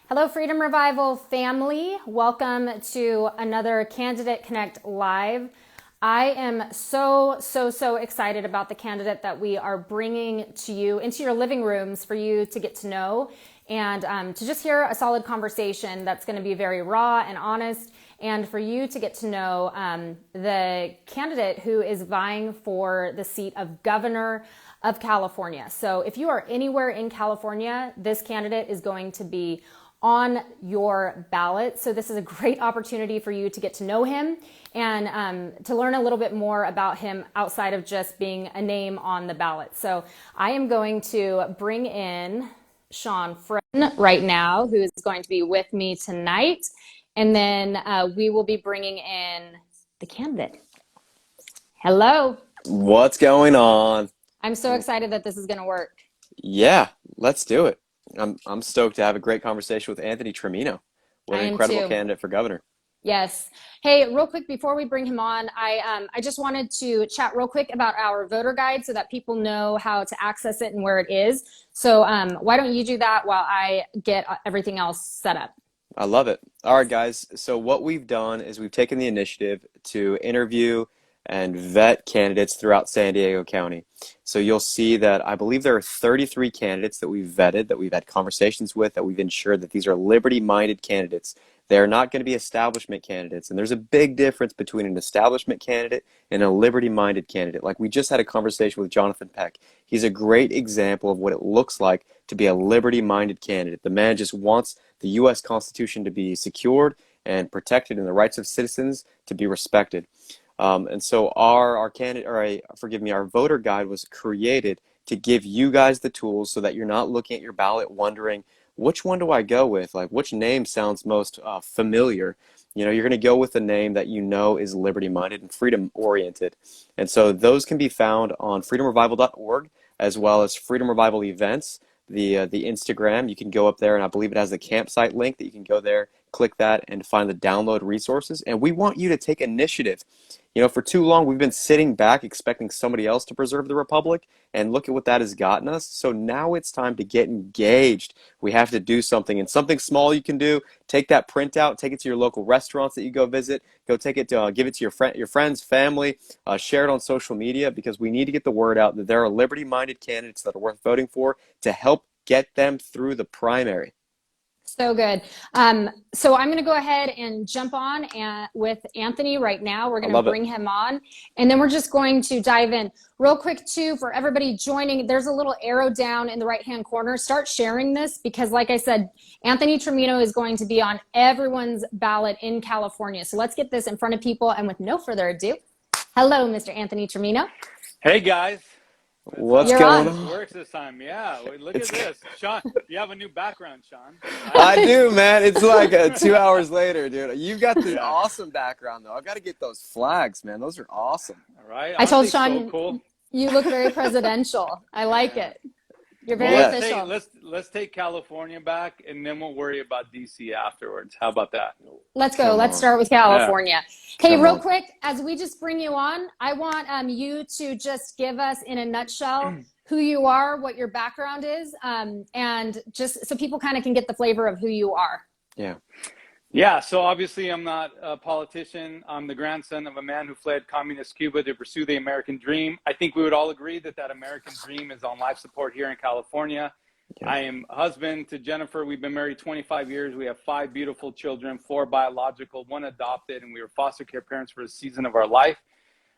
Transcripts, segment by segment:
Hello, Freedom Revival family. Welcome to another Candidate Connect Live. I am so excited about the candidate that we are bringing to you into your living rooms for you to get to know and to just hear a solid conversation that's going to be very raw and honest, and for you to get to know the candidate who is vying for the seat of governor of California. So if you are anywhere in California, this candidate is going to be on your ballot. So this is a great opportunity for you to get to know him and to learn a little bit more about him outside of just being a name on the ballot. So I am going to bring in Sean Friend right now, who is going to be with me tonight. And then we will be bringing in the candidate. Hello. What's going on? I'm so excited that this is going to work. Yeah, let's do it. I'm stoked to have a great conversation with Anthony Trimino. What I an am incredible too. candidate for governor. Yes. Hey, real quick before we bring him on, I just wanted to chat real quick about our voter guide so that people know how to access it and where it is. So why don't you do that while I get everything else set up? I love it. All right, guys. So what we've done is we've taken the initiative to interview and vet candidates throughout San Diego County. So you'll see that I believe there are 33 candidates that we've vetted, that we've had conversations with, that we've ensured that these are liberty-minded candidates. They're not going to be establishment candidates. And there's a big difference between an establishment candidate and a liberty-minded candidate. Like we just had a conversation with Jonathan Peck. He's a great example of what it looks like to be a liberty-minded candidate. The man just wants the U.S. Constitution to be secured and protected and the rights of citizens to be respected. And so our candidate, our voter guide was created to give you guys the tools so that you're not looking at your ballot wondering, which one do I go with? Like, which name sounds most familiar? You know, you're going to go with a name that you know is liberty-minded and freedom-oriented. And so those can be found on freedomrevival.org as well as Freedom Revival Events, the Instagram. You can go up there, and I believe it has the campsite link that you can go there, click that, and find the download resources. And we want you to take initiative. You know, for too long, we've been sitting back expecting somebody else to preserve the republic, and look at what that has gotten us. So now it's time to get engaged. We have to do something, and something small you can do. Take that printout, take it to your local restaurants that you go visit, go take it to, give it to your friends, family, share it on social media, because we need to get the word out that there are liberty-minded candidates that are worth voting for to help get them through the primary. So good. So I'm going to go ahead and jump on with Anthony right now. We're going to bring him on, and then we're just going to dive in real quick too for everybody joining. There's a little arrow down in the right-hand corner. Start sharing this because, like I said, Anthony Trimino is going to be on everyone's ballot in California. So let's get this in front of people. And with no further ado, hello, Mr. Anthony Trimino. Hey guys. What's going on? It works this time. Yeah, look at this. Sean, you have a new background, Sean. I do, man. It's like 2 hours later, dude. You've got the awesome background, though. I've got to get those flags, man. Those are awesome. All right. I told Sean, so cool. You look very presidential. I like it. You're very official. Let's take California back, and then we'll worry about DC afterwards. How about that? Let's go. Let's start with California. Yeah. Hey, real quick, as we just bring you on, I want you to just give us in a nutshell who you are, what your background is, and just so people kind of can get the flavor of who you are. Yeah, so obviously I'm not a politician. I'm the grandson of a man who fled communist Cuba to pursue the American dream. I think we would all agree that that American dream is on life support here in California. Yeah. I am husband to Jennifer. We've been married 25 years. We have 5 beautiful children, 4 biological, 1 adopted, and we were foster care parents for a season of our life.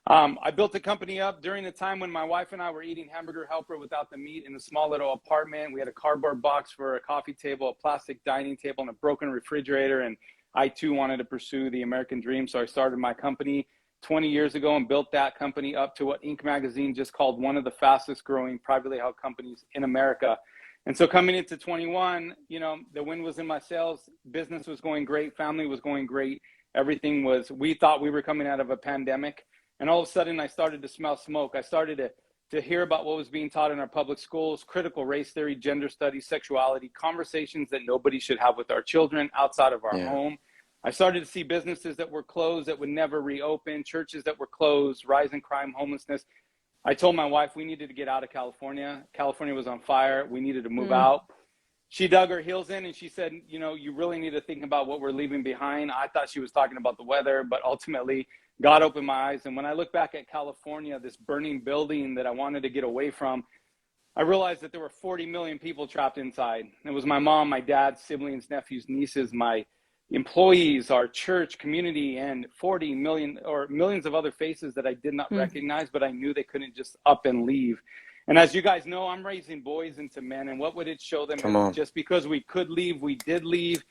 I built the company up during the time when my wife and I were eating hamburger helper without the meat in a small little apartment. We had a cardboard box for a coffee table, a plastic dining table, and a broken refrigerator. And I too wanted to pursue the American dream. So I started my company 20 years ago and built that company up to what Inc. magazine just called one of the fastest growing privately held companies in America. And so coming into 21, you know, the wind was in my sails. Business was going great. Family was going great. Everything was, we thought we were coming out of a pandemic. And all of a sudden, I started to smell smoke. I started to hear about what was being taught in our public schools, critical race theory, gender studies, sexuality, conversations that nobody should have with our children outside of our home. I started to see businesses that were closed that would never reopen, churches that were closed, rising crime, homelessness. I told my wife we needed to get out of California. California was on fire. We needed to move out. she dug her heels in and she said, you know, you really need to think about what we're leaving behind. I thought she was talking about the weather, but ultimately God opened my eyes. And when I look back at California, this burning building that I wanted to get away from, I realized that there were 40 million people trapped inside. It was my mom, my dad, siblings, nephews, nieces, my employees, our church community, and 40 million or millions of other faces that I did not recognize, but I knew they couldn't just up and leave. And as you guys know, I'm raising boys into men. And what would it show them? Come on. Just because we could leave, we did leave.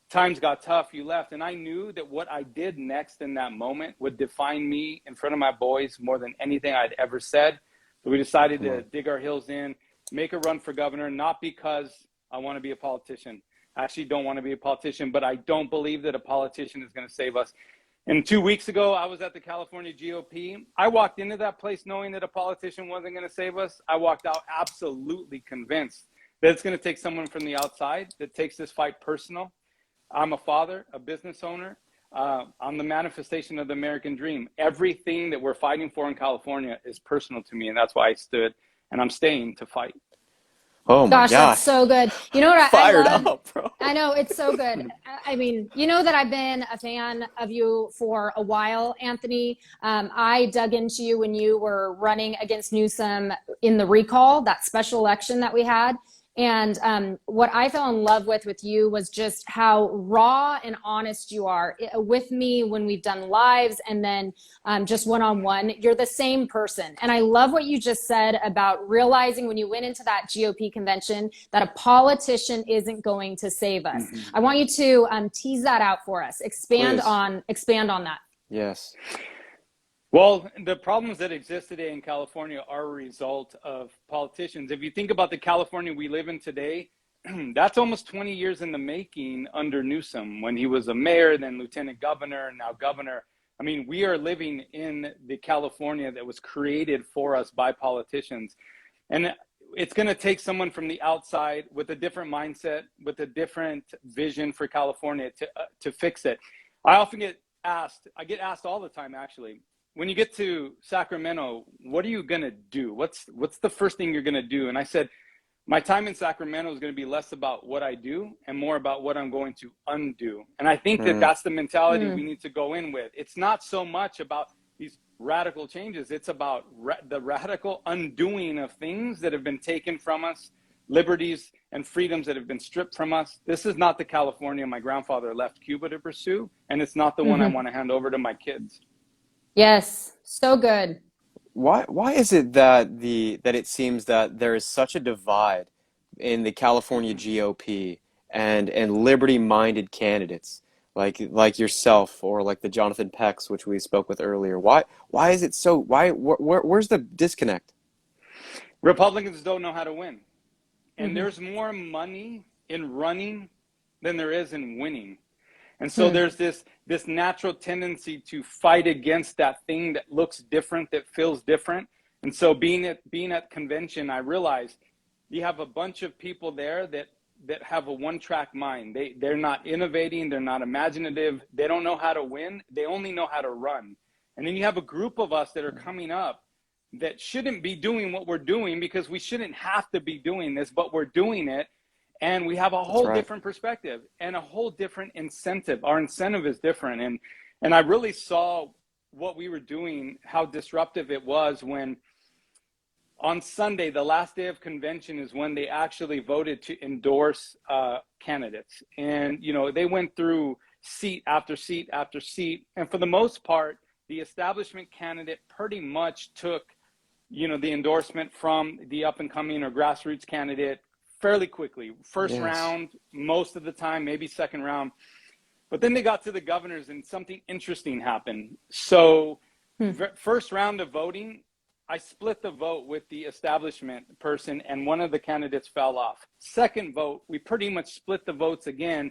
Times got tough, you left. And I knew that what I did next in that moment would define me in front of my boys more than anything I'd ever said. So we decided to dig our heels in, make a run for governor, not because I want to be a politician. I actually don't want to be a politician, but I don't believe that a politician is going to save us. And 2 weeks ago, I was at the California GOP. I walked into that place knowing that a politician wasn't going to save us. I walked out absolutely convinced that it's going to take someone from the outside that takes this fight personal. I'm a father, a business owner. I'm the manifestation of the American dream. Everything that we're fighting for in California is personal to me, and that's why I stood, and I'm staying to fight. Oh my Gosh, that's so good. You know what I Fired love? up, bro. I know, it's so good. I mean, you know that I've been a fan of you for a while, Anthony. I dug into you when you were running against Newsom in the recall, that special election that we had. And what I fell in love with you was just how raw and honest you are with me when we've done lives and then just one-on-one. You're the same person. And I love what you just said about realizing when you went into that GOP convention that a politician isn't going to save us. I want you to tease that out for us. Expand on that. Yes. Well, the problems that exist today in California are a result of politicians. If you think about the California we live in today, that's almost 20 years in the making under Newsom, when he was a mayor, then lieutenant governor, and now governor. I mean, we are living in the California that was created for us by politicians. And it's going to take someone from the outside with a different mindset, with a different vision for California to fix it. I often get asked all the time, actually, when you get to Sacramento, what are you going to do? What's the first thing you're going to do? And I said, my time in Sacramento is going to be less about what I do and more about what I'm going to undo. And I think that that's the mentality we need to go in with. It's not so much about these radical changes. It's about the radical undoing of things that have been taken from us, liberties and freedoms that have been stripped from us. This is not the California my grandfather left Cuba to pursue, and it's not the one I want to hand over to my kids. Yes, so good. Why is it that it seems that there is such a divide in the California GOP and liberty-minded candidates like yourself or like the Jonathan Pecks, which we spoke with earlier? Why is it so? Where's the disconnect? Republicans don't know how to win, and there's more money in running than there is in winning. And so there's this natural tendency to fight against that thing that looks different, that feels different. And so being at convention, I realized you have a bunch of people there that have a one-track mind. They're not innovating, they're not imaginative, they don't know how to win, they only know how to run. And then you have a group of us that are coming up that shouldn't be doing what we're doing, because we shouldn't have to be doing this, but we're doing it. And we have a whole different perspective and a whole different incentive. Our incentive is different. And I really saw what we were doing, how disruptive it was when on Sunday, the last day of convention, is when they actually voted to endorse candidates. And, you know, they went through seat after seat after seat. And for the most part, the establishment candidate pretty much took, you know, the endorsement from the up and coming or grassroots candidate fairly quickly. First round, most of the time, maybe second round. But then they got to the governors and something interesting happened. So first round of voting, I split the vote with the establishment person and one of the candidates fell off. Second vote, we pretty much split the votes again.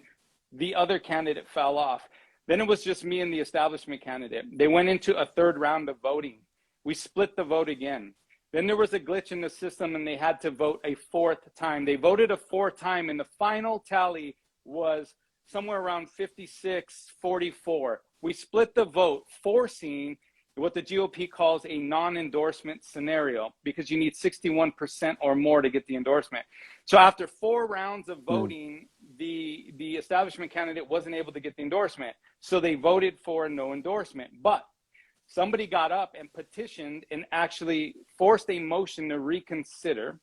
The other candidate fell off. Then it was just me and the establishment candidate. They went into a third round of voting. We split the vote again. Then there was a glitch in the system and they had to vote a fourth time. They voted a fourth time and the final tally was somewhere around 56-44. We split the vote, forcing what the GOP calls a non-endorsement scenario, because you need 61% or more to get the endorsement. So after 4 rounds of voting, the establishment candidate wasn't able to get the endorsement. So they voted for no endorsement. But somebody got up and petitioned and actually forced a motion to reconsider.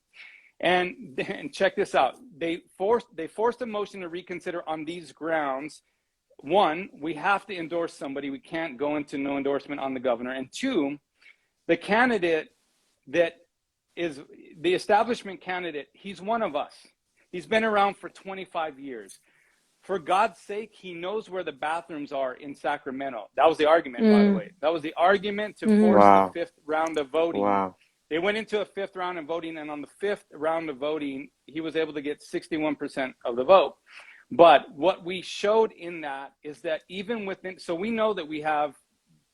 And check this out. They forced a motion to reconsider on these grounds. 1, we have to endorse somebody. We can't go into no endorsement on the governor. And 2, the candidate that is the establishment candidate, he's one of us. He's been around for 25 years. For God's sake, he knows where the bathrooms are in Sacramento. That was the argument, by the way. That was the argument to force the 5th round of voting. Wow. They went into a 5th round of voting, and on the 5th round of voting, he was able to get 61% of the vote. But what we showed in that is that even within, so we know that we have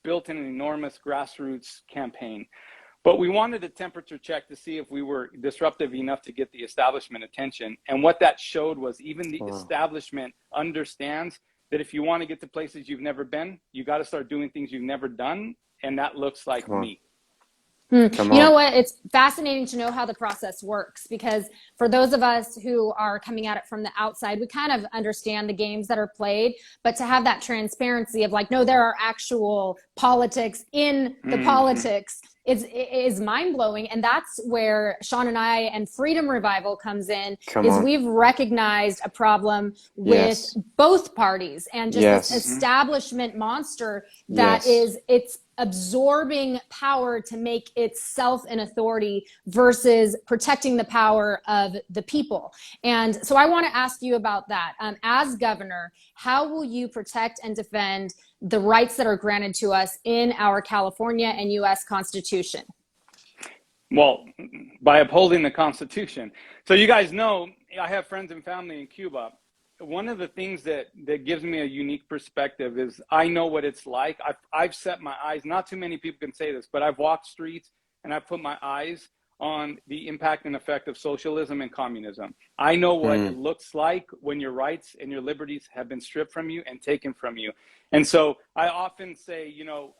built in an enormous grassroots campaign, but we wanted a temperature check to see if we were disruptive enough to get the establishment attention. And what that showed was even the establishment understands that if you want to get to places you've never been, you got to start doing things you've never done. And that looks like me. You know what? It's fascinating to know how the process works, because for those of us who are coming at it from the outside, we kind of understand the games that are played, but to have that transparency of like, no, there are actual politics in the politics is mind-blowing. And that's where Sean and I and Freedom Revival comes in, we've recognized a problem with both parties and just this establishment monster that is, it's absorbing power to make itself an authority versus protecting the power of the people. And so I want to ask you about that. As governor, how will you protect and defend the rights that are granted to us in our California and U.S. Constitution? Well, by upholding the Constitution. So you guys know, I have friends and family in Cuba. One of the things that gives me a unique perspective is I know what it's like. I've set my eyes, not too many people can say this, but I've walked streets and I've put my eyes on the impact and effect of socialism and communism. I know what it looks like when your rights and your liberties have been stripped from you and taken from you. And so I often say, you know,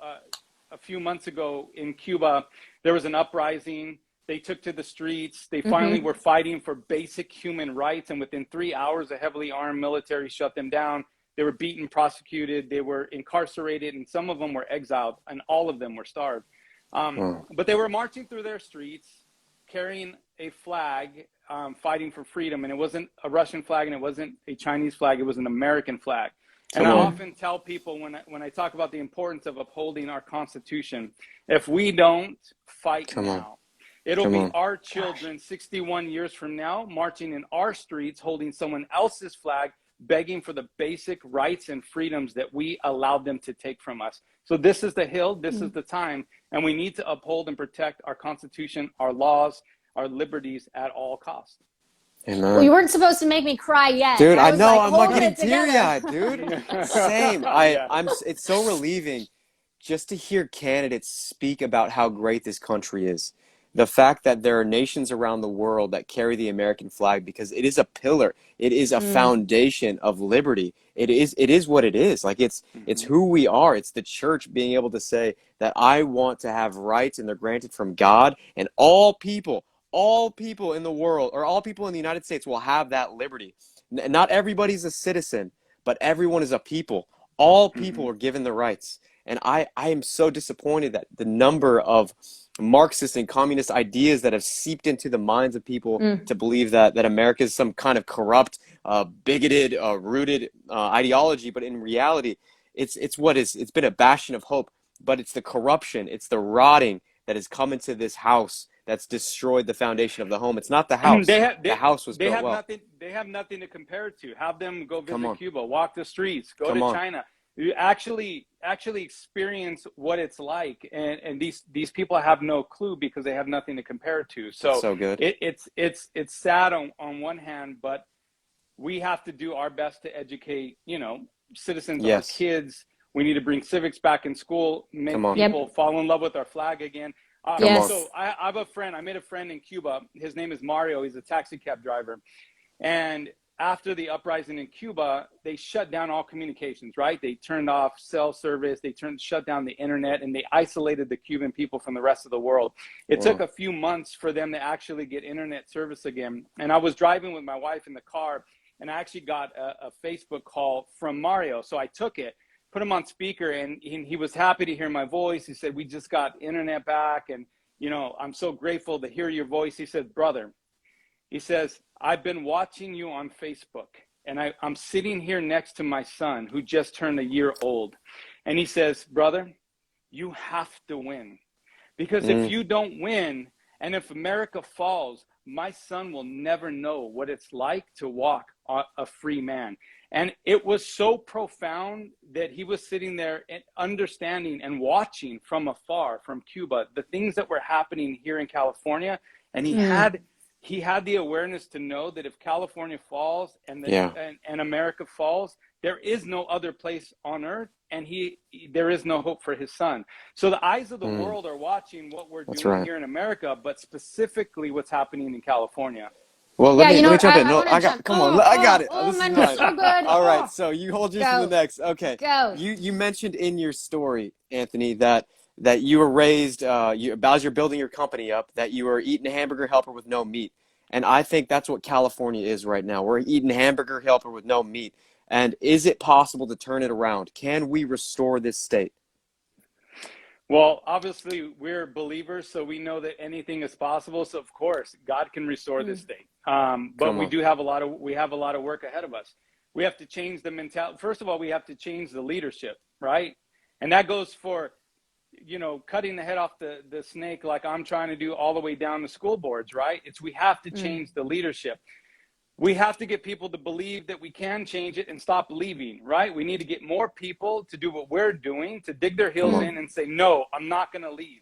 a few months ago in Cuba, there was an uprising. They took to the streets. They finally were fighting for basic human rights. And within 3 hours, a heavily armed military shut them down. They were beaten, prosecuted. They were incarcerated, and some of them were exiled, and all of them were starved. But they were marching through their streets, carrying a flag, fighting for freedom. And it wasn't a Russian flag, and it wasn't a Chinese flag. It was an American flag. And I often tell people when I talk about the importance of upholding our Constitution, if we don't fight now, it'll be our children 61 years from now marching in our streets, holding someone else's flag, begging for the basic rights and freedoms that we allowed them to take from us. So this is the hill, this is the time, and we need to uphold and protect our Constitution, our laws, our liberties at all costs. Amen. Well, you weren't supposed to make me cry yet. Dude, I know, like, I'm like getting teary-eyed, dude. Same. It's so relieving just to hear candidates speak about how great this country is. The fact that there are nations around the world that carry the American flag because it is a pillar. It is a foundation of liberty. It is what it is. Like it's who we are. It's the church being able to say that I want to have rights and they're granted from God, and all people in the world, or all people in the United States, will have that liberty. Not everybody's a citizen, but everyone is a people. All people are given the rights. And I am so disappointed that the number of Marxist and communist ideas that have seeped into the minds of people to believe that America is some kind of corrupt, bigoted, rooted ideology. But in reality, it's been a bastion of hope, but it's the corruption, it's the rotting that has come into this house that's destroyed the foundation of the home. It's not the house. The house was built well. They have nothing to compare it to. Have them go visit Cuba, walk the streets, go to China. You actually experience what it's like, and these people have no clue because they have nothing to compare it to. So good. It's sad on one hand, but we have to do our best to educate, citizens, our kids. We need to bring civics back in school, make people fall in love with our flag again. So I have a friend. I made a friend in Cuba. His name is Mario. He's a taxi cab driver, and after the uprising in Cuba, they shut down all communications, right? They turned off cell service, shut down the internet, and they isolated the Cuban people from the rest of the world. It took a few months for them to actually get internet service again. And I was driving with my wife in the car, and I actually got a Facebook call from Mario. So I took it, put him on speaker, and he was happy to hear my voice. He said, we just got internet back, and, you know, I'm so grateful to hear your voice. He said, brother, he says, I've been watching you on Facebook, and I'm sitting here next to my son who just turned a year old. And he says, brother, you have to win, because if you don't win, and if America falls, my son will never know what it's like to walk a free man. And it was so profound that he was sitting there and understanding and watching from afar from Cuba the things that were happening here in California. And he had the awareness to know that if California falls and America falls, there is no other place on earth, and there is no hope for his son. So the eyes of the world are watching what we're doing here in America, but specifically what's happening in California. Well, let me jump in. I No, I got. Come on, I got it. Oh, This man, is you're mine. so good. All right, so you hold yours to the next. Okay. Go. You mentioned in your story, Anthony, that you were raised, as you're building your company up, that you were eating a hamburger helper with no meat. And I think that's what California is right now. We're eating hamburger helper with no meat. And is it possible to turn it around? Can we restore this state? Well, obviously we're believers, so we know that anything is possible. So of course, God can restore this state. But we have a lot of work ahead of us. We have to change the mentality. First of all, we have to change the leadership, right? And that goes for, you know, cutting the head off the snake like I'm trying to do all the way down the school boards, right? We have to change the leadership. We have to get people to believe that we can change it and stop leaving, right? We need to get more people to do what we're doing, to dig their heels in and say, no, I'm not going to leave.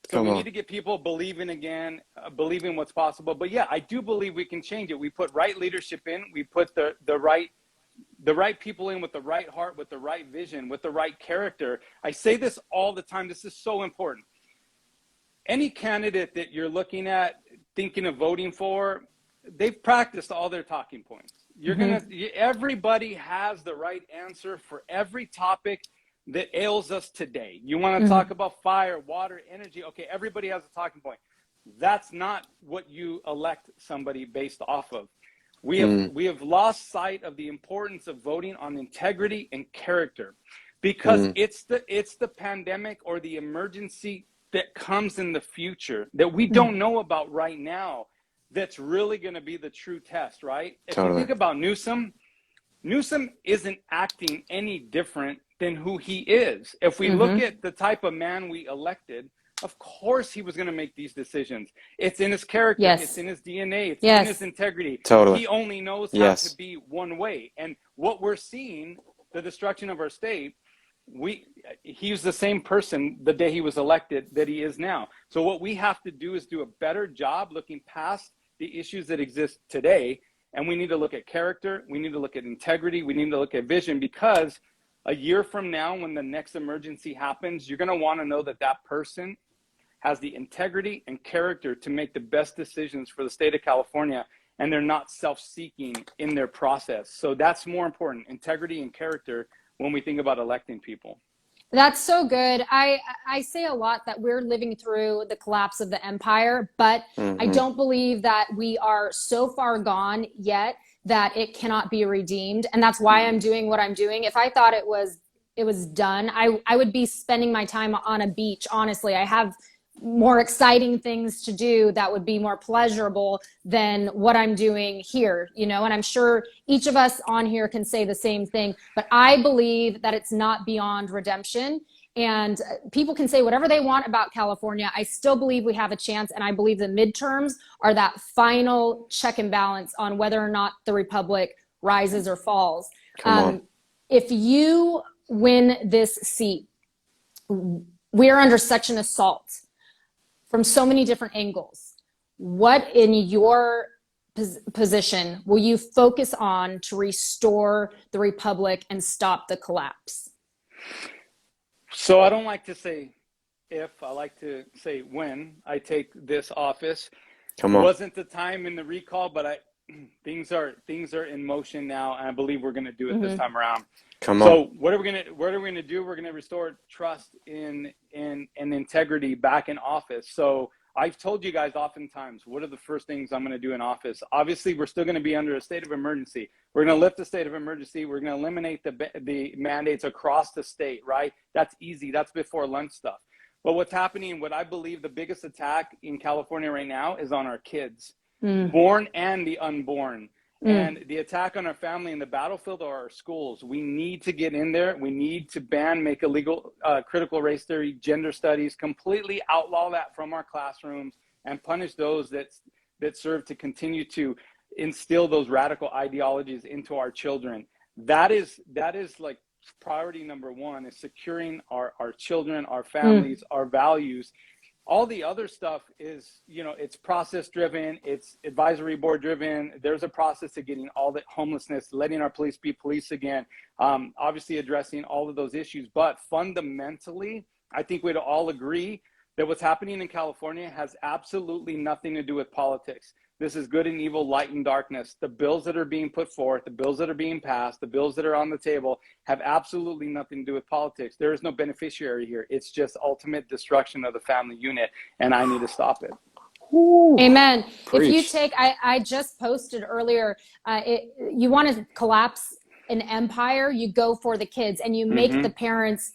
So we need to get people believing again, believing what's possible. But yeah, I do believe we can change it. We put right leadership in, we put the right people in with the right heart, with the right vision, with the right character. I say this all the time. This is so important. Any candidate that you're looking at, thinking of voting for, they've practiced all their talking points. Everybody has the right answer for every topic that ails us today. You want to talk about fire, water, energy. Okay, everybody has a talking point. That's not what you elect somebody based off of. We have lost sight of the importance of voting on integrity and character, because it's the pandemic or the emergency that comes in the future that we don't know about right now that's really going to be the true test, right? If you think about Newsom isn't acting any different than who he is. If we look at the type of man we elected, of course he was going to make these decisions. It's in his character. It's in his DNA. It's in his integrity. He only knows how to be one way. And what we're seeing, the destruction of our state, he's the same person the day he was elected that he is now. So what we have to do is do a better job looking past the issues that exist today. And we need to look at character. We need to look at integrity. We need to look at vision, because a year from now, when the next emergency happens, you're going to want to know that that person has the integrity and character to make the best decisions for the state of California, and they're not self-seeking in their process. So that's more important, integrity and character, when we think about electing people. That's so good. I say a lot that we're living through the collapse of the empire, but I don't believe that we are so far gone yet that it cannot be redeemed. And that's why I'm doing what I'm doing. If I thought it was done, I would be spending my time on a beach. Honestly, I have more exciting things to do that would be more pleasurable than what I'm doing here, you know, and I'm sure each of us on here can say the same thing, but I believe that it's not beyond redemption. And people can say whatever they want about California. I still believe we have a chance. And I believe the midterms are that final check and balance on whether or not the Republic rises or falls. If you win this seat, we are under such an assault from so many different angles. What in your position will you focus on to restore the Republic and stop the collapse? So I don't like to say if, I like to say when I take this office. It wasn't the time in the recall, but things are in motion now, and I believe we're going to do it this time around. Come on. So what are we going to do? We're going to restore trust in integrity back in office. So I've told you guys oftentimes, what are the first things I'm going to do in office? Obviously, we're still going to be under a state of emergency. We're going to lift the state of emergency. We're going to eliminate the mandates across the state, right? That's easy. That's before lunch stuff. But what's happening, what I believe the biggest attack in California right now is on our kids, born and the unborn. And the attack on our family in the battlefield are our schools. We need to get in there. We need to make illegal critical race theory, gender studies, completely outlaw that from our classrooms and punish those that serve to continue to instill those radical ideologies into our children. That is like priority number one, is securing our children, our families, our values. All the other stuff is, it's process driven, it's advisory board driven. There's a process to getting all the homelessness, letting our police be police again, obviously addressing all of those issues. But fundamentally, I think we'd all agree that what's happening in California has absolutely nothing to do with politics. This is good and evil, light and darkness. The bills that are being put forth, the bills that are being passed, the bills that are on the table have absolutely nothing to do with politics. There is no beneficiary here. It's just ultimate destruction of the family unit, and I need to stop it. Ooh, amen. Preach. If you take, I just posted earlier, you want to collapse an empire, you go for the kids, and you make the parents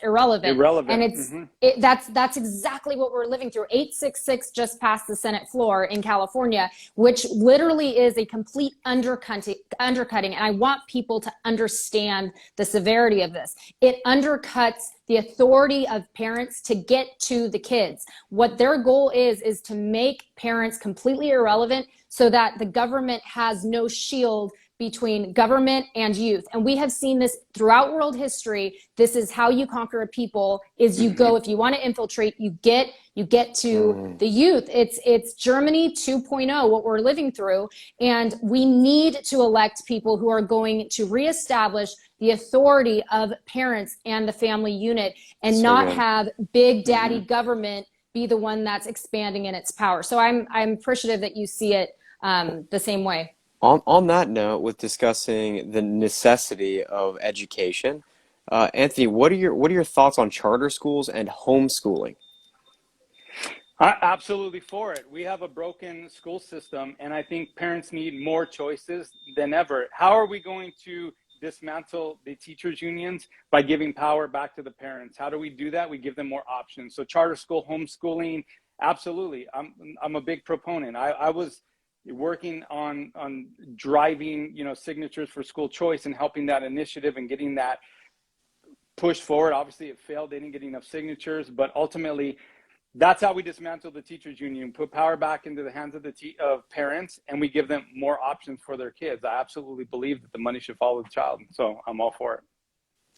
irrelevant. And that's exactly what we're living through. 866 just passed the Senate floor in California, which literally is a complete undercutting. And I want people to understand the severity of this. It undercuts the authority of parents to get to the kids. What their goal is to make parents completely irrelevant so that the government has no shield between government and youth. And we have seen this throughout world history. This is how you conquer a people, is you go, if you want to infiltrate, you get to the youth. It's Germany 2.0, what we're living through. And we need to elect people who are going to reestablish the authority of parents and the family unit, and not have big daddy government be the one that's expanding in its power. So I'm appreciative that you see it the same way. On that note, with discussing the necessity of education, Anthony, what are your thoughts on charter schools and homeschooling? I'm absolutely for it. We have a broken school system, and I think parents need more choices than ever. How are we going to dismantle the teachers' unions? By giving power back to the parents. How do we do that? We give them more options. So charter school, homeschooling, absolutely. I'm a big proponent. I was working on driving, signatures for school choice and helping that initiative and getting that pushed forward. Obviously it failed. They didn't get enough signatures, but ultimately that's how we dismantle the teachers union, put power back into the hands of of parents, and we give them more options for their kids. I absolutely believe that the money should follow the child. So I'm all for it.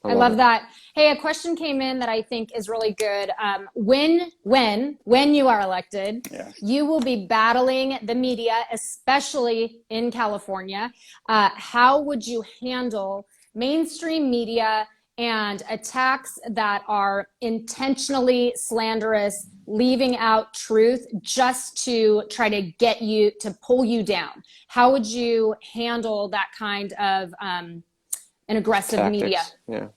I love that. Hey, a question came in that I think is really good. When you are elected, you will be battling the media, especially in California. How would you handle mainstream media and attacks that are intentionally slanderous, leaving out truth just to try to get you to pull you down? How would you handle that kind of an aggressive media?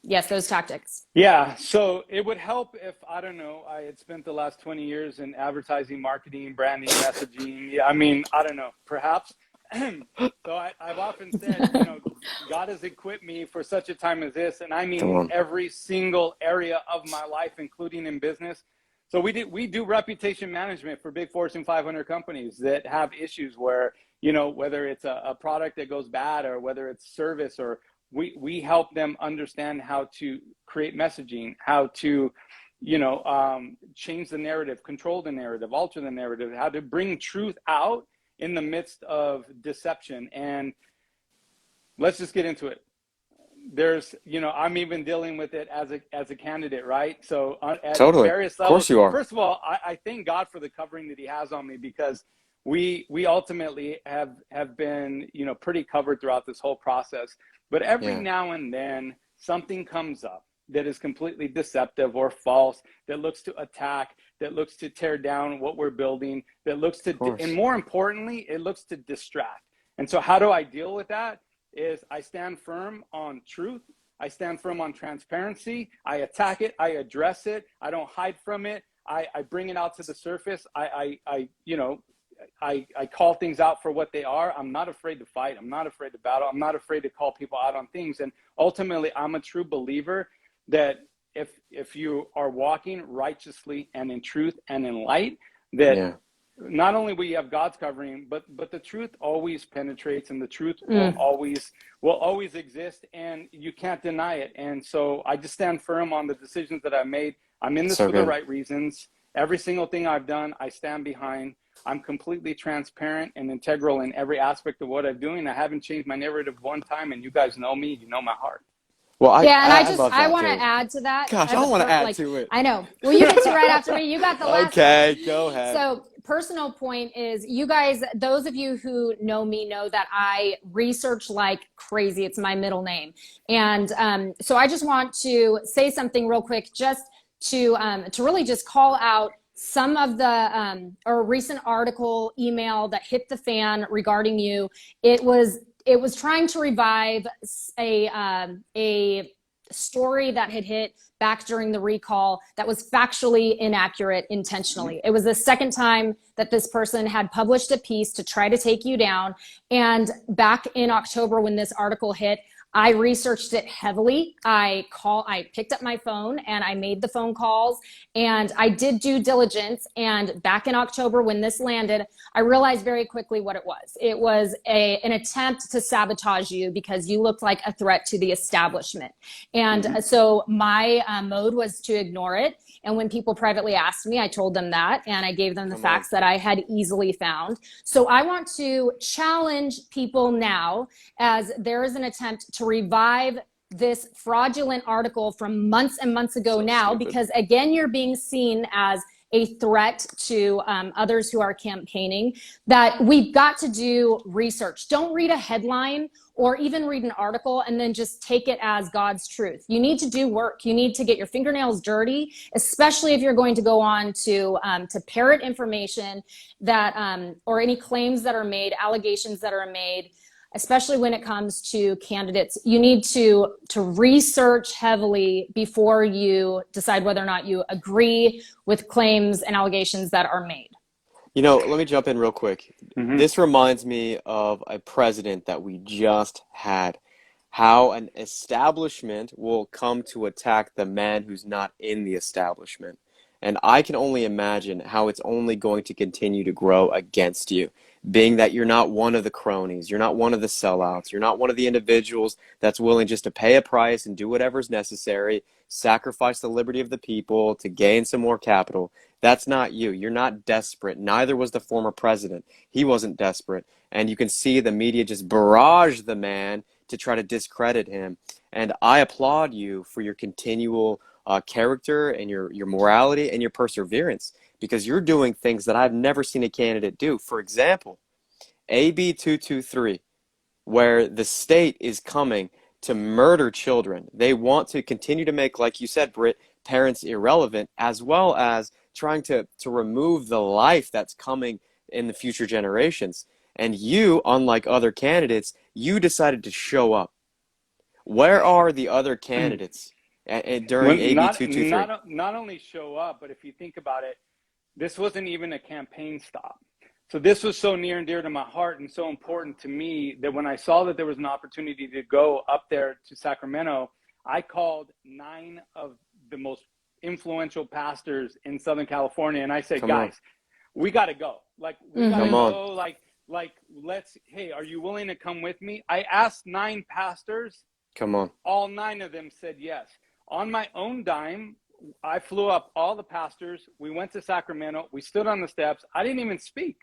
Yes, those tactics. Yeah, so it would help if, I don't know, I had spent the last 20 years in advertising, marketing, branding, messaging. I mean, I don't know, perhaps. So I've often said, God has equipped me for such a time as this, and I mean every single area of my life, including in business. So we do reputation management for big Fortune 500 companies that have issues where, whether it's a product that goes bad or whether it's service, or we help them understand how to create messaging, how to, change the narrative, control the narrative, alter the narrative, how to bring truth out in the midst of deception. And let's just get into it. There's, I'm even dealing with it as a candidate, right? So at various levels, of course you are. First of all, I thank God for the covering that he has on me, because we ultimately have been, pretty covered throughout this whole process. But every now and then something comes up that is completely deceptive or false, that looks to attack, that looks to tear down what we're building, that looks to, and more importantly, it looks to distract. And so how do I deal with that? Is I stand firm on truth. I stand firm on transparency. I attack it. I address it. I don't hide from it. I bring it out to the surface. I call things out for what they are. I'm not afraid to fight. I'm not afraid to battle. I'm not afraid to call people out on things. And ultimately, I'm a true believer that if you are walking righteously and in truth and in light, that not only will you have God's covering, but the truth always penetrates, and the truth will always exist, and you can't deny it. And so I just stand firm on the decisions that I've made. I'm in this for the right reasons. Every single thing I've done, I stand behind. I'm completely transparent and integral in every aspect of what I'm doing. I haven't changed my narrative one time, and you guys know me. You know my heart. Well, I want to add to that. Gosh, I want to add to it. I know. Well, you get to right after me. You got the last Okay, go ahead. So personal point is, you guys, those of you who know me know that I research like crazy. It's my middle name. And so I just want to say something real quick, just to really just call out some of the or recent article email that hit the fan regarding you. It was trying to revive a story that had hit back during the recall that was factually inaccurate intentionally. It was the second time that this person had published a piece to try to take you down. And back in October, when this article hit, I researched it heavily. I picked up my phone and I made the phone calls, and I did due diligence. And back in October, when this landed, I realized very quickly what it was. It was an attempt to sabotage you because you looked like a threat to the establishment. And so my mode was to ignore it. And when people privately asked me, I told them that, and I gave them the facts that I had easily found. So I want to challenge people now, as there is an attempt to revive this fraudulent article from months and months ago because again, you're being seen as a threat to others who are campaigning, that we've got to do research. Don't read a headline or even read an article and then just take it as God's truth. You need to do work. You need to get your fingernails dirty, especially if you're going to go on to parrot information that, or any claims that are made, allegations that are made, especially when it comes to candidates. You need to research heavily before you decide whether or not you agree with claims and allegations that are made. You know, let me jump in real quick. This reminds me of a president that we just had. How an establishment will come to attack the man who's not in the establishment. And I can only imagine how it's only going to continue to grow against you, being that you're not one of the cronies, you're not one of the sellouts, you're not one of the individuals that's willing just to pay a price and do whatever's necessary, sacrifice the liberty of the people to gain some more capital. That's not you. You're not desperate. Neither was the former president. He wasn't desperate. And you can see the media just barrage the man to try to discredit him. And I applaud you for your continual character and your morality and your perseverance, because you're doing things that I've never seen a candidate do. For example, AB 223, where the state is coming to murder children. They want to continue to make, like you said, Britt, parents irrelevant, as well as trying to remove the life that's coming in the future generations. And you, unlike other candidates, you decided to show up. Where are the other candidates during AB 223? Not only show up, but if you think about it, this wasn't even a campaign stop. So this was so near and dear to my heart and so important to me that when I saw that there was an opportunity to go up there to Sacramento, I called 9 of the most influential pastors in Southern California. And I said, guys, we got to go. Like, we got to go. Like, let's, hey, are you willing to come with me? I asked 9 pastors. Come on. All 9 of them said yes. On my own dime, I flew up all the pastors. We went to Sacramento. We stood on the steps. I didn't even speak.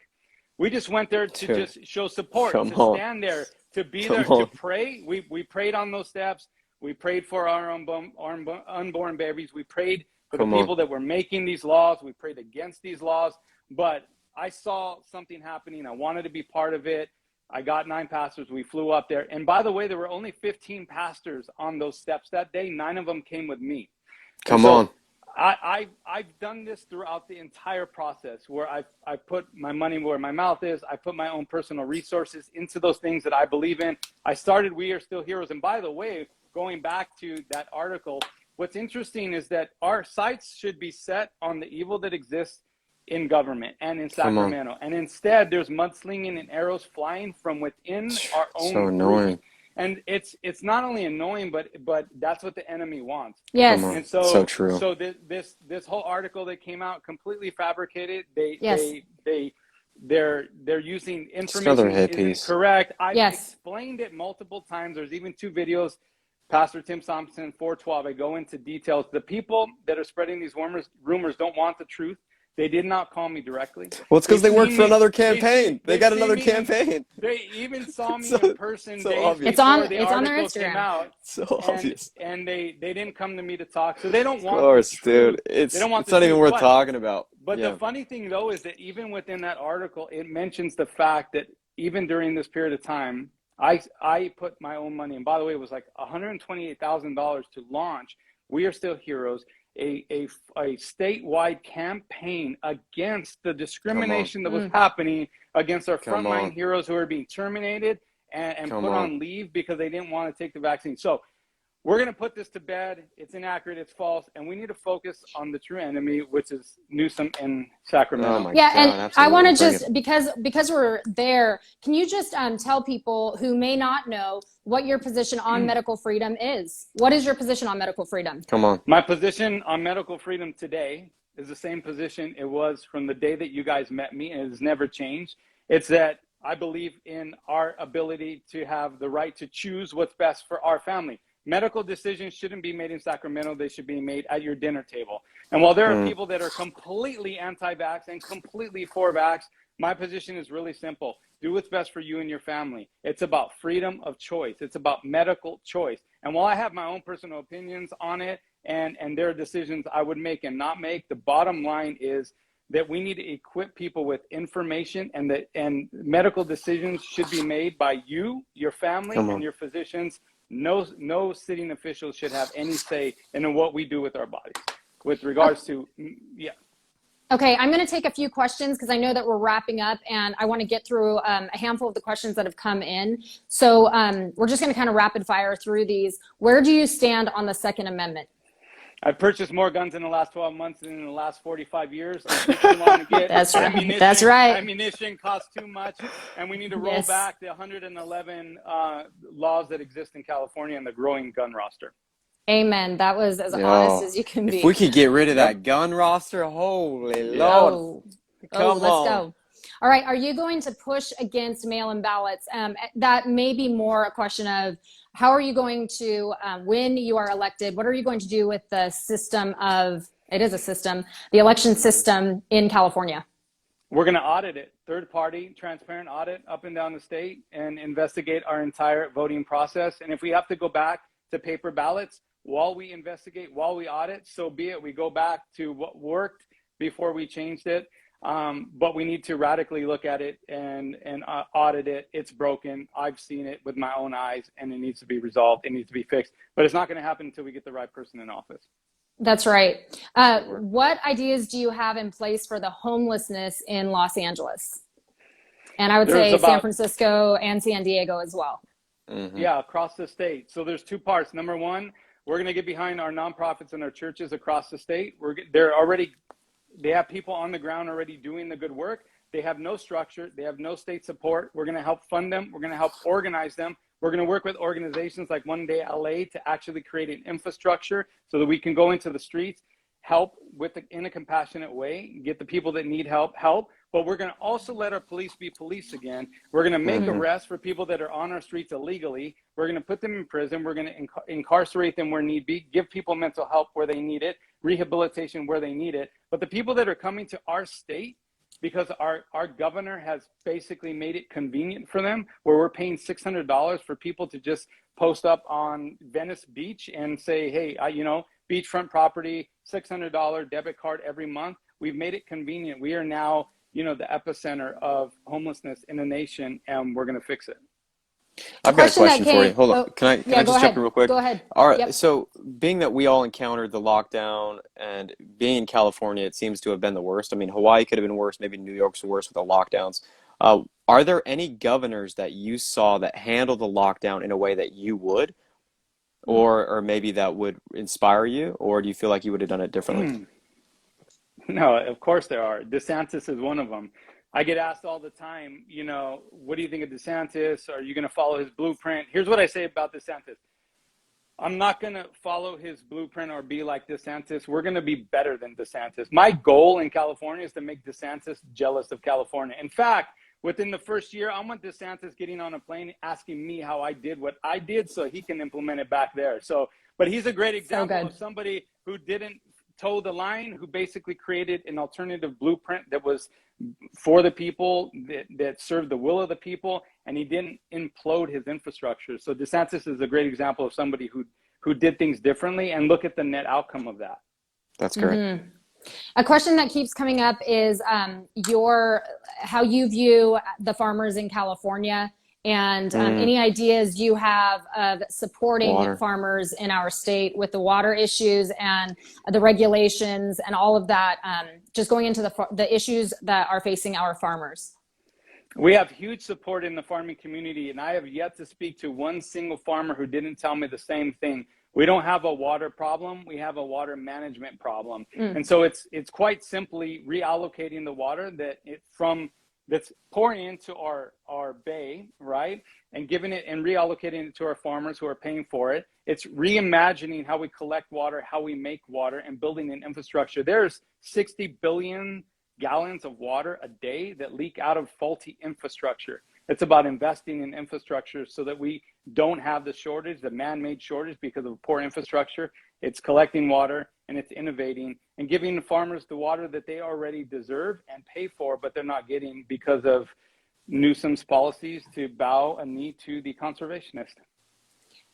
We just went there to just show support, stand there, to be there, to pray. We prayed on those steps. We prayed for our unborn babies. We prayed for the people that were making these laws. We prayed against these laws. But I saw something happening. I wanted to be part of it. I got 9 pastors. We flew up there. And by the way, there were only 15 pastors on those steps that day. 9 of them came with me. Come on. I've done this throughout the entire process where I put my money where my mouth is. I put my own personal resources into those things that I believe in. I started We Are Still Heroes. And by the way, going back to that article, what's interesting is that our sights should be set on the evil that exists in government and in Sacramento. And instead, there's mudslinging and arrows flying from within our own So annoying. group. And it's not only annoying, but that's what the enemy wants. Yes. And so, so true. So this whole article that came out completely fabricated. They're using information that isn't correct. I've explained it multiple times. There's even 2 videos. Pastor Tim Thompson, 412. I go into details. The people that are spreading these rumors don't want the truth. They did not call me directly. Well, it's because they work for another campaign. They got another campaign. They even saw me in person. So days obvious. It's on the their article Instagram. came out. So obvious. And they didn't come to me to talk. So they don't want. Of course, the truth. dude. It's It's not even worth talking about. But the funny thing, though, is that even within that article, it mentions the fact that even during this period of time, I put my own money. And by the way, it was like $128,000 to launch We Are Still Heroes, a statewide campaign against the discrimination that was happening against our frontline heroes who are being terminated and put on leave because they didn't want to take the vaccine. So we're going to put this to bed. It's inaccurate. It's false. And we need to focus on the true enemy, which is Newsom and Sacramento. Oh my God, and absolutely. I want to just, because we're there, can you just tell people who may not know what your position on medical freedom is? What is your position on medical freedom? Come on. My position on medical freedom today is the same position it was from the day that you guys met me, and it has never changed. It's that I believe in our ability to have the right to choose what's best for our family. Medical decisions shouldn't be made in Sacramento. They should be made at your dinner table. And while there are people that are completely anti-vax and completely for vax, my position is really simple. Do what's best for you and your family. It's about freedom of choice. It's about medical choice. And while I have my own personal opinions on it and there are decisions I would make and not make, the bottom line is that we need to equip people with information, and medical decisions should be made by you, your family, and your physicians. No sitting officials should have any say in what we do with our bodies with regards to, Okay, I'm going to take a few questions because I know that we're wrapping up and I want to get through a handful of the questions that have come in. So we're just going to kind of rapid fire through these. Where do you stand on the Second Amendment? I've purchased more guns in the last 12 months than in the last 45 years. It's too long to get. That's right. That's right. Ammunition costs too much, and we need to roll back the 111 laws that exist in California and the growing gun roster. Amen. That was as honest as you can be. If we could get rid of that gun roster, holy Lord. Come on. Let's go. All right. Are you going to push against mail-in ballots? That may be more a question of how are you going to, when you are elected, what are you going to do with the system of, it is a system, the election system in California? We're going to audit it, third-party, transparent audit up and down the state and investigate our entire voting process. And if we have to go back to paper ballots while we investigate, while we audit, so be it. We go back to what worked before we changed it. But we need to radically look at it and audit it. It's broken. I've seen it with my own eyes, and it needs to be resolved. It needs to be fixed. But it's not going to happen until we get the right person in office. That's right. What ideas do you have in place for the homelessness in Los Angeles? And I would say San Francisco and San Diego as well. Mm-hmm. Yeah, across the state. So there's 2 parts. Number one, we're going to get behind our nonprofits and our churches across the state. They have people on the ground already doing the good work. They have no structure. They have no state support. We're going to help fund them. We're going to help organize them. We're going to work with organizations like One Day LA to actually create an infrastructure so that we can go into the streets, help in a compassionate way, get the people that need help. But we're going to also let our police be police again. We're going to make arrests for people that are on our streets illegally. We're going to put them in prison. We're going to incarcerate them where need be, give people mental help where they need it, rehabilitation where they need it. But the people that are coming to our state, because our governor has basically made it convenient for them, where we're paying $600 for people to just post up on Venice Beach and say, hey, beachfront property, $600 debit card every month. We've made it convenient. We are now, the epicenter of homelessness in the nation, and we're going to fix it. A I've got a question that question for you. came, Hold on. oh, Can yeah, I go just jump ahead. in real quick? Go ahead. All right. Yep. So being that we all encountered the lockdown and being in California, it seems to have been the worst. I mean, Hawaii could have been worse. Maybe New York's worse with the lockdowns. Are there any governors that you saw that handled the lockdown in a way that you would, or maybe that would inspire you, or do you feel like you would have done it differently? No, of course there are. DeSantis is one of them. I get asked all the time, what do you think of DeSantis? Are you going to follow his blueprint? Here's what I say about DeSantis. I'm not going to follow his blueprint or be like DeSantis. We're going to be better than DeSantis. My goal in California is to make DeSantis jealous of California. In fact, within the first year, I want DeSantis getting on a plane asking me how I did what I did so he can implement it back there. But he's a great So example good. of somebody who didn't toe the line, who basically created an alternative blueprint that was for the people, that served the will of the people, and he didn't implode his infrastructure. So DeSantis is a great example of somebody who did things differently, and look at the net outcome of that. That's great. A question that keeps coming up is how you view the farmers in California, and any ideas you have of supporting Water. farmers in our state with the water issues and the regulations and all of that, just going into the issues that are facing our farmers. We have huge support in the farming community, and I have yet to speak to one single farmer who didn't tell me the same thing. We don't have a water problem, we have a water management problem. And so it's quite simply reallocating the water that's pouring into our bay, right? And giving it and reallocating it to our farmers who are paying for it. It's reimagining how we collect water, how we make water, and building an infrastructure. There's 60 billion gallons of water a day that leak out of faulty infrastructure. It's about investing in infrastructure so that we don't have the shortage, the man-made shortage because of poor infrastructure. It's collecting water, and it's innovating and giving the farmers the water that they already deserve and pay for, but they're not getting because of Newsom's policies to bow a knee to the conservationist.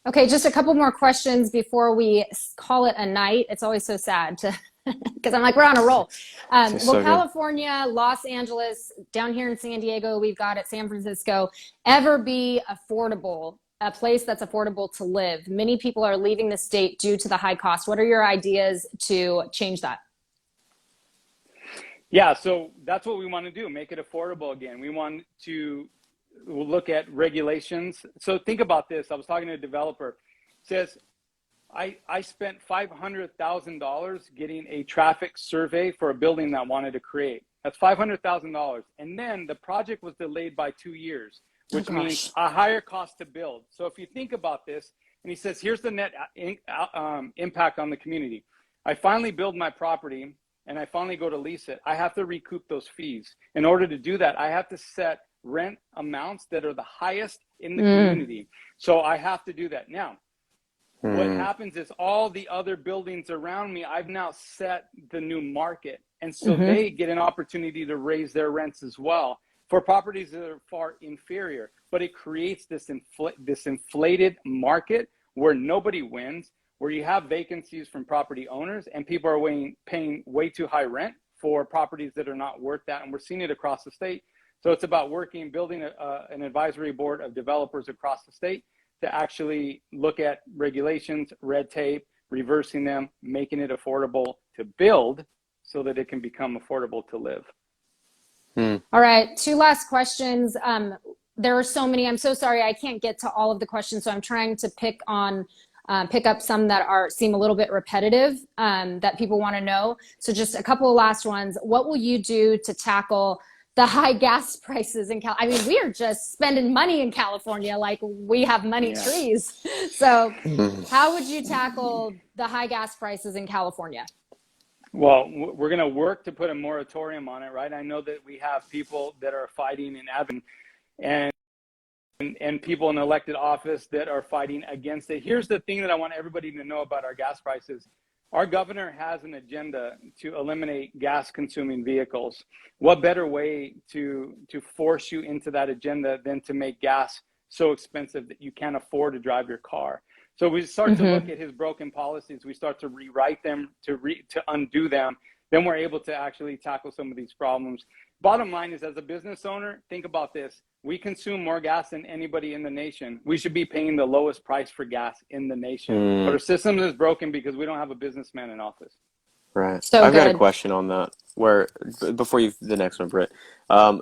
Okay, just a couple more questions before we call it a night. It's always so sad to, because I'm like, we're on a roll. Will California, Los Angeles, down here in San Diego, we've got it, San Francisco, ever be affordable, a place that's affordable to live? Many people are leaving the state due to the high cost. What are your ideas to change that? Yeah, so that's what we want to do, make it affordable again. We want to look at regulations. So think about this. I was talking to a developer. Says, I spent $500,000 getting a traffic survey for a building that I wanted to create. That's $500,000. And then the project was delayed by 2 years, which means a higher cost to build. So if you think about this, and he says, here's the net impact on the community. I finally build my property and I finally go to lease it. I have to recoup those fees. In order to do that, I have to set rent amounts that are the highest in the community. So I have to do that. Now, what happens is all the other buildings around me, I've now set the new market. And so they get an opportunity to raise their rents as well for properties that are far inferior. But it creates this inflated market where nobody wins, where you have vacancies from property owners and people are paying way too high rent for properties that are not worth that. And we're seeing it across the state. So it's about building an advisory board of developers across the state to actually look at regulations, red tape, reversing them, making it affordable to build so that it can become affordable to live. All right, 2 last questions. There are so many. I'm so sorry I can't get to all of the questions, so I'm trying to pick up some that seem a little bit repetitive that people want to know. So just a couple of last ones. What will you do to tackle the high gas prices in I mean, we are just spending money in California like we have money trees. So how would you tackle the high gas prices in California? Well, we're going to work to put a moratorium on it, right? I know that we have people that are fighting in Avon and people in elected office that are fighting against it. Here's the thing that I want everybody to know about our gas prices. Our governor has an agenda to eliminate gas-consuming vehicles. What better way to force you into that agenda than to make gas so expensive that you can't afford to drive your car? So we start to look at his broken policies. We start to rewrite them, to undo them. Then we're able to actually tackle some of these problems. bottom line is, as a business owner, think about this. We consume more gas than anybody in the nation. We should be paying the lowest price for gas in the nation. But our system is broken because we don't have a businessman in office. Right. So I've got a good. question on that. Before the next one, Britt.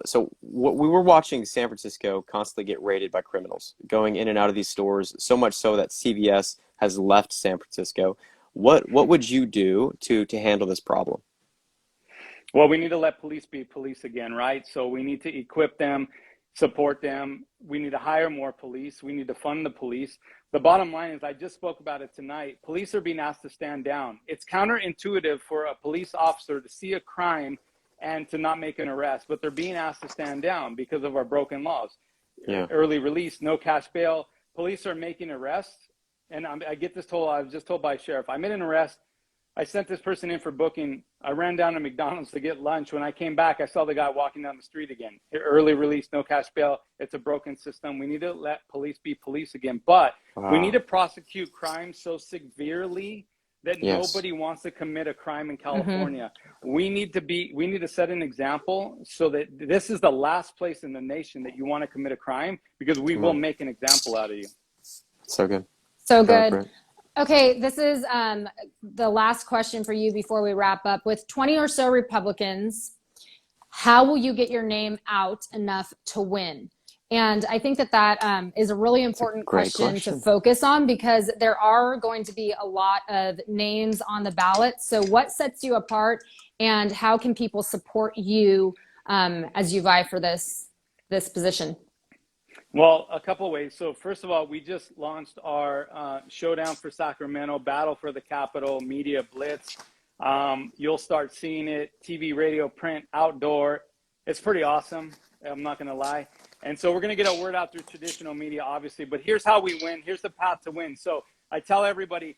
So we were watching San Francisco constantly get raided by criminals, going in and out of these stores, so much so that CVS has left San Francisco. What would you do to handle this problem? Well, we need to let police be police again, right? So we need to equip them, support them. We need to hire more police. We need to fund the police. The bottom line is, I just spoke about it tonight. Police are being asked to stand down. It's counterintuitive for a police officer to see a crime and to not make an arrest, but they're being asked to stand down because of our broken laws. Yeah. Early release, no cash bail. Police are making arrests. And I get this told, I was just told by a sheriff, I made an arrest. I sent this person in for booking. I ran down to McDonald's to get lunch. When I came back, I saw the guy walking down the street again. Early release, no cash bail. It's a broken system. We need to let police be police again. But we need to prosecute crime so severely that nobody wants to commit a crime in California. We need to set an example so that this is the last place in the nation that you want to commit a crime, because we will make an example out of you. So good. So good. Okay, this is the last question for you before we wrap up. With 20 or so Republicans, how will you get your name out enough to win? And I think that is a really important question to focus on, because there are going to be a lot of names on the ballot. So what sets you apart, and how can people support you as you vie for this position? Well, a couple of ways. So first of all, we just launched our Showdown for Sacramento, Battle for the Capital Media Blitz. You'll start seeing it, TV, radio, print, outdoor. It's pretty awesome. I'm not going to lie. And so we're going to get our word out through traditional media, obviously. But here's how we win. Here's the path to win. So I tell everybody,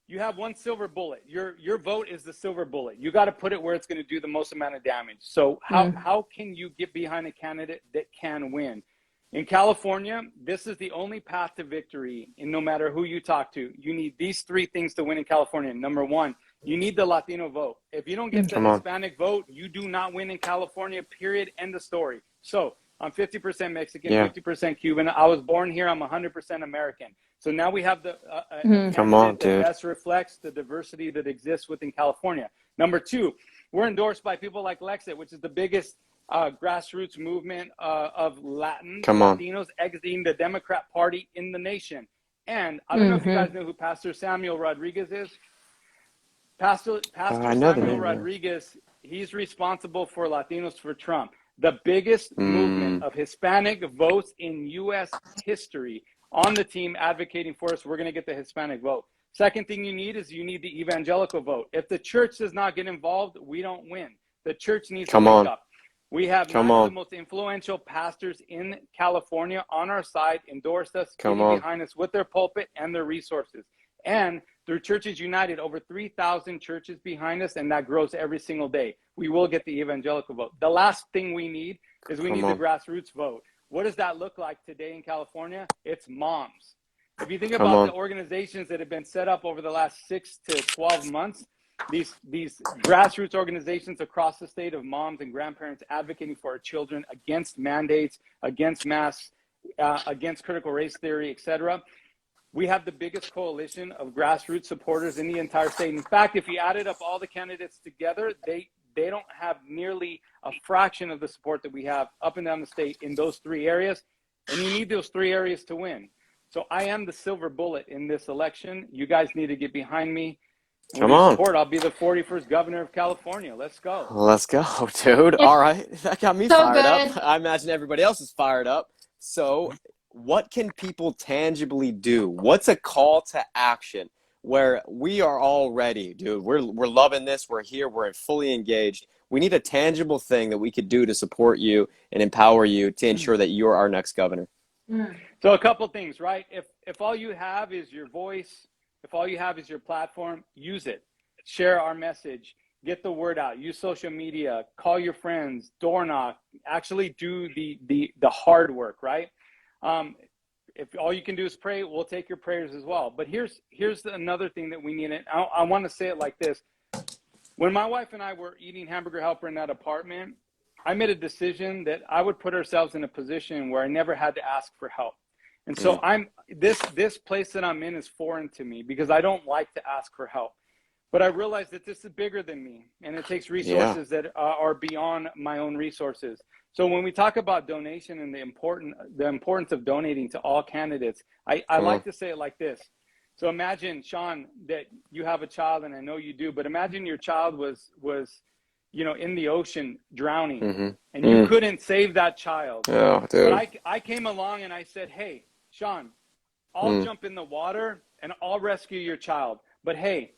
you have one silver bullet. Your vote is the silver bullet. You got to put it where it's going to do the most amount of damage. So how can you get behind a candidate that can win? In California, this is the only path to victory. And no matter who you talk to, you need these three things to win in California. Number one, you need the Latino vote. If you don't get the Hispanic vote, you do not win in California, period. End of story. So I'm 50% Mexican, 50% Cuban. I was born here. I'm 100% American. So now we have the candidate that best reflects the diversity that exists within California. Number two, we're endorsed by people like Lexit, which is the biggest grassroots movement of Latinos exiting the Democrat Party in the nation. And I don't know if you guys know who Pastor Samuel Rodriguez is. Pastor Samuel Rodriguez, he's responsible for Latinos for Trump, the biggest movement of Hispanic votes in U.S. history, on the team advocating for us. We're going to get the Hispanic vote. Second thing you need is the evangelical vote. If the church does not get involved, we don't win. The church needs to wake up. We have nine of the most influential pastors in California on our side, endorsed us, behind us with their pulpit and their resources. And through Churches United, over 3,000 churches behind us, and that grows every single day. We will get the evangelical vote. The last thing we need is the grassroots vote. What does that look like today in California? It's moms. If you think about the organizations that have been set up over the last 6 to 12 months, these grassroots organizations across the state of moms and grandparents advocating for our children against mandates, against masks, against critical race theory, etc. We have the biggest coalition of grassroots supporters in the entire state. In fact, if you added up all the candidates together, they don't have nearly a fraction of the support that we have up and down the state in those three areas. And you need those three areas to win. So I am the silver bullet in this election. You guys need to get behind me. With your support, I'll be the 41st governor of California. Let's go. Let's go, dude. All right. That got me fired up. I imagine everybody else is fired up. So what can people tangibly do? What's a call to action where we are all ready, dude? We're loving this. We're here. We're fully engaged. We need a tangible thing that we could do to support you and empower you to ensure that you're our next governor. So a couple things, right? If all you have is your voice, if all you have is your platform, use it. Share our message. Get the word out. Use social media. Call your friends. Door knock. Actually do the hard work, right? If all you can do is pray, we'll take your prayers as well. But here's another thing that we need. And I want to say it like this. When my wife and I were eating Hamburger Helper in that apartment, I made a decision that I would put ourselves in a position where I never had to ask for help. And so this place that I'm in is foreign to me because I don't like to ask for help. But I realized that this is bigger than me, and it takes resources that are beyond my own resources. So when we talk about donation and the importance of donating to all candidates, I like to say it like this. So imagine, Sean, that you have a child, and I know you do, but imagine your child was in the ocean drowning, and you couldn't save that child. Oh, dude. But I came along and I said, hey, Sean, I'll jump in the water and I'll rescue your child. But hey,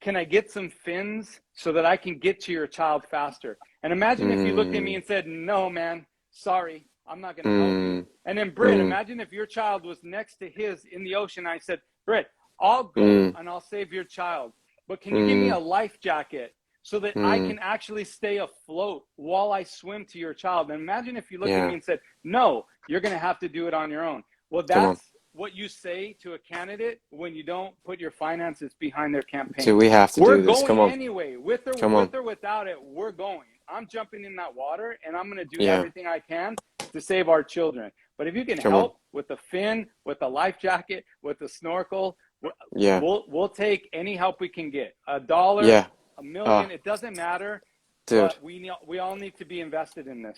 can I get some fins so that I can get to your child faster? And imagine if you looked at me and said, no, man, sorry, I'm not going to help you. And then Britt, imagine if your child was next to his in the ocean. I said, Britt, I'll go and I'll save your child. But can you give me a life jacket so that I can actually stay afloat while I swim to your child? And imagine if you looked at me and said, no, you're going to have to do it on your own. Well, that's what you say to a candidate when you don't put your finances behind their campaign. So we have to do this. We're going anyway. With or without it, we're going. I'm jumping in that water, and I'm going to do everything I can to save our children. But if you can help with the fin, with the life jacket, with the snorkel, we'll take any help we can get. $1, a million, it doesn't matter. Dude. But we all need to be invested in this.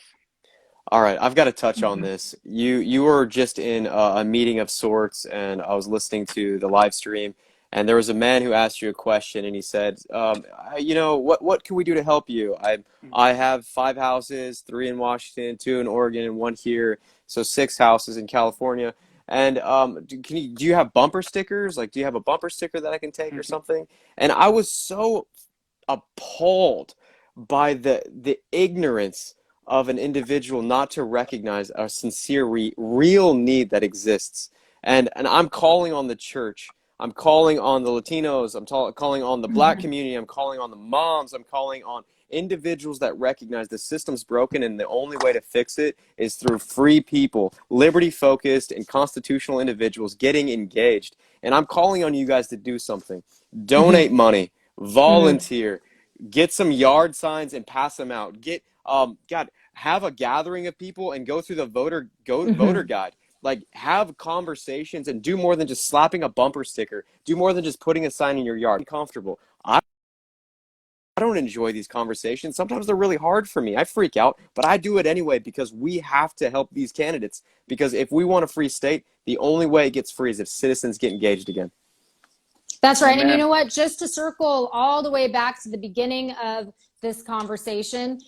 All right, I've got to touch on this. You were just in a meeting of sorts, and I was listening to the live stream, and there was a man who asked you a question, and he said, what can we do to help you? I have 5 houses, 3 in Washington, 2 in Oregon, and 1 here, so 6 houses in California. And do you have bumper stickers? Like, do you have a bumper sticker that I can take or something? And I was so appalled by the ignorance of an individual not to recognize a sincere, real need that exists. And I'm calling on the church. I'm calling on the Latinos. I'm calling on the Black community. I'm calling on the moms. I'm calling on individuals that recognize the system's broken, and the only way to fix it is through free people, liberty-focused and constitutional individuals getting engaged. And I'm calling on you guys to do something. Donate money. Volunteer. Get some yard signs and pass them out. Have a gathering of people and go through the voter guide. Like, have conversations and do more than just slapping a bumper sticker. Do more than just putting a sign in your yard. Uncomfortable. I don't enjoy these conversations. Sometimes they're really hard for me. I freak out, but I do it anyway because we have to help these candidates. Because if we want a free state, the only way it gets free is if citizens get engaged again. That's right. And you know what? Just to circle all the way back to the beginning of this conversation,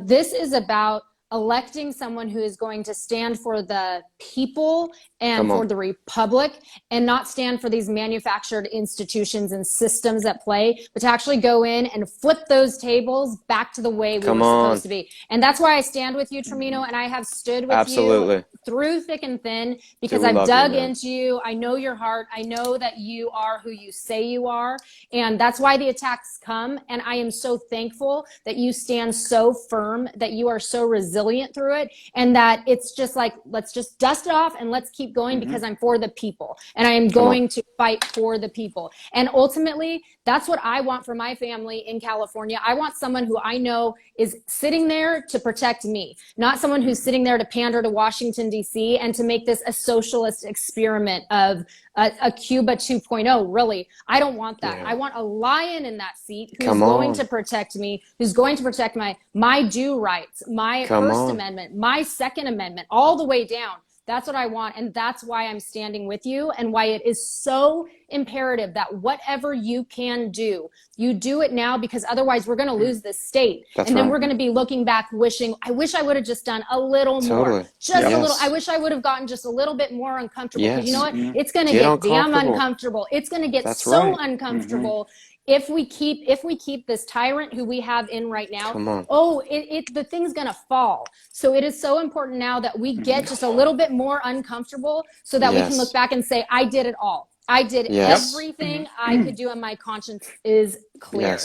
this is about electing someone who is going to stand for the people and for the republic, and not stand for these manufactured institutions and systems at play, but to actually go in and flip those tables back to the way we were supposed to be. And that's why I stand with you, Trimino, and I have stood with you through thick and thin, because I've dug into you. I know your heart. I know that you are who you say you are. And that's why the attacks come. And I am so thankful that you stand so firm, that you are so resilient through it, and that it's just like, let's just dust it off and let's keep going, because I'm for the people, and I am going to fight for the people. And ultimately, that's what I want for my family in California. I want someone who I know is sitting there to protect me, not someone who's sitting there to pander to Washington, D.C., and to make this a socialist experiment of a Cuba 2.0. Really, I don't want that. I want a lion in that seat who's going to protect me, who's going to protect my due rights, my First Amendment, my Second Amendment, all the way down. That's what I want. And that's why I'm standing with you, and why it is so imperative that whatever you can do, you do it now, because otherwise we're going to lose this state. And then we're going to be looking back wishing, I wish I would have just done a little more, just a little. I wish I would have gotten just a little bit more uncomfortable. Because you know what? It's going to get damn uncomfortable. It's going to get so uncomfortable. If we keep this tyrant who we have in right now, the thing's gonna fall. So it is so important now that we get just a little bit more uncomfortable, so that we can look back and say, I did it all. I did everything I could do, and my conscience is clear.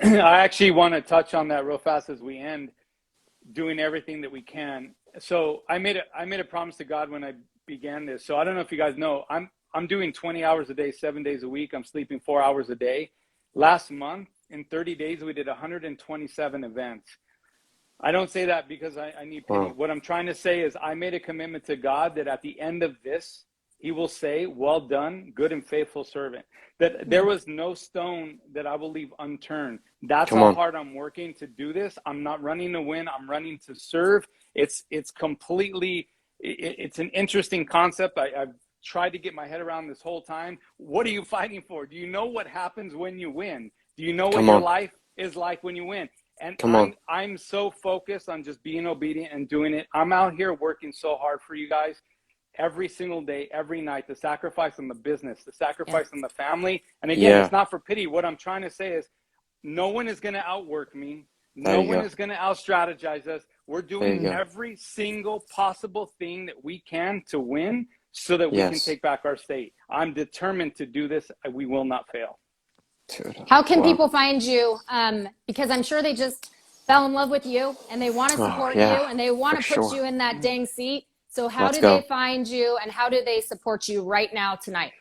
I actually want to touch on that real fast as we end, doing everything that we can. So I made a promise to God when I began this. So I don't know if you guys know, I'm doing 20 hours a day, 7 days a week. I'm sleeping 4 hours a day. Last month, in 30 days, we did 127 events. I don't say that because I need pity. Wow. What I'm trying to say is I made a commitment to God that at the end of this, he will say, well done, good and faithful servant. That there was no stone that I will leave unturned. That's Come how on. hard I'm working to do this. I'm not running to win. I'm running to serve. It's completely, it's an interesting concept. I've tried to get my head around this whole time. What are you fighting for? Do you know what happens when you win? Do you know what Come your on. life is like when you win? And Come on. I'm so focused on just being obedient and doing it. I'm out here working so hard for you guys every single day, every night, the sacrifice on the business, the sacrifice on the family. And again, it's not for pity. What I'm trying to say is no one is going to outwork me. No one is going to out-strategize us. We're doing every single possible thing that we can to win so that we can take back our state. I'm determined to do this. We will not fail. Dude, How can people find you? Because I'm sure they just fell in love with you and they want to support you and they want to put you in that dang seat. So how do they find you and how do they support you right now tonight?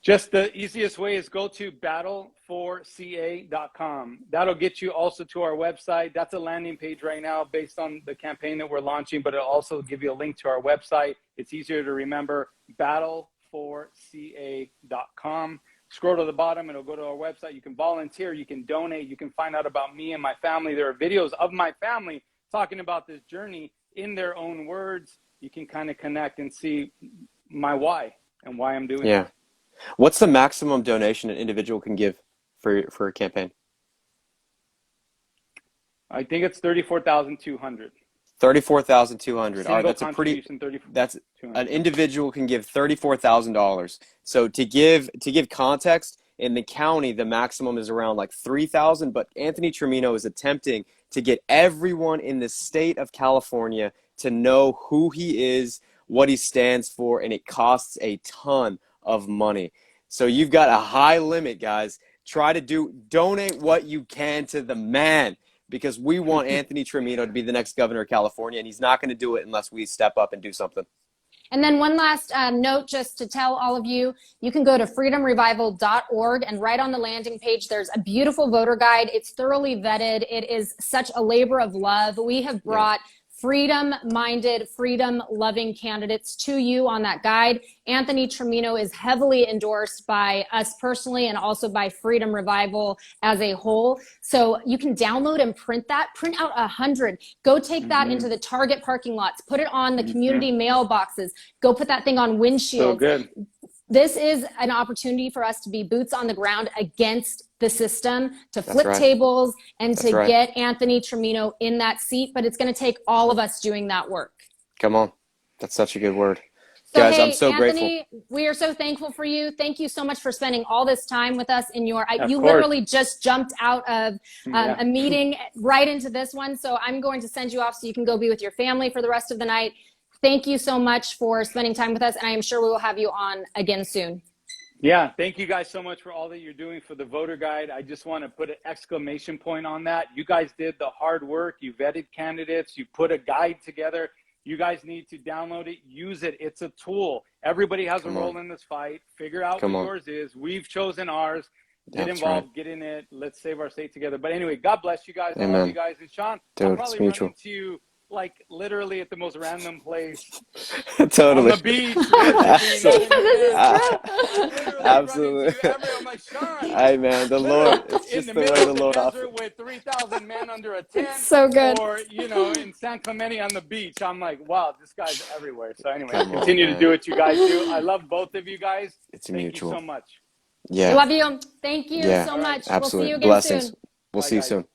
Just the easiest way is go to battle4ca.com. That'll get you also to our website. That's a landing page right now based on the campaign that we're launching, but it'll also give you a link to our website. It's easier to remember, battle4ca.com. Scroll to the bottom, it'll go to our website. You can volunteer, you can donate, you can find out about me and my family. There are videos of my family talking about this journey in their own words. You can kind of connect and see my why and why I'm doing it. What's the maximum donation an individual can give for a campaign? I think it's $34,200. 34,200. All right, that's a pretty. That's an individual can give $34,000. So to give context, in the county, the maximum is around like 3,000. But Anthony Trimino is attempting to get everyone in the state of California to know who he is, what he stands for, and it costs a ton of money. So you've got a high limit, guys. Try to donate what you can to the man, because we want Anthony Trimino to be the next governor of California, and he's not going to do it unless we step up and do something. And then one last note just to tell all of you, you can go to freedomrevival.org, and right on the landing page, there's a beautiful voter guide. It's thoroughly vetted. It is such a labor of love. We have brought freedom-minded, freedom-loving candidates to you on that guide. Anthony Trimino is heavily endorsed by us personally and also by Freedom Revival as a whole. So you can download and print out 100. Go take that into the Target parking lots. Put it on the community mailboxes. Go put that thing on windshields. So good. This is an opportunity for us to be boots on the ground against the system, to flip tables and to get Anthony Trimino in that seat. But it's going to take all of us doing that work. Come on. That's such a good word. So, guys, hey, I'm so Anthony, grateful. We are so thankful for you. Thank you so much for spending all this time with us in your, you literally just jumped out of a meeting right into this one. So I'm going to send you off so you can go be with your family for the rest of the night. Thank you so much for spending time with us, and I am sure we will have you on again soon. Yeah, thank you guys so much for all that you're doing for the voter guide. I just want to put an exclamation point on that. You guys did the hard work. You vetted candidates. You put a guide together. You guys need to download it, use it. It's a tool. Everybody has a role in this fight. Figure out what yours is. We've chosen ours. Get involved, get in it. Let's save our state together. But anyway, God bless you guys. Amen. I love you guys. And Sean, dude, I'll probably run into you like literally at the most random place. Totally. On the beach. Absolutely. I'm like, Sean, hey man, the Lord, it's in just the the middle way the of the Lord desert offers. with 3,000 men under a tent. So good. Or, in San Clemente on the beach. I'm like, wow, this guy's everywhere. So anyway, continue to do what you guys do. I love both of you guys. It's Thank mutual. you so much. I love you. Thank you so much. Absolutely. We'll see you again soon. We'll see you soon.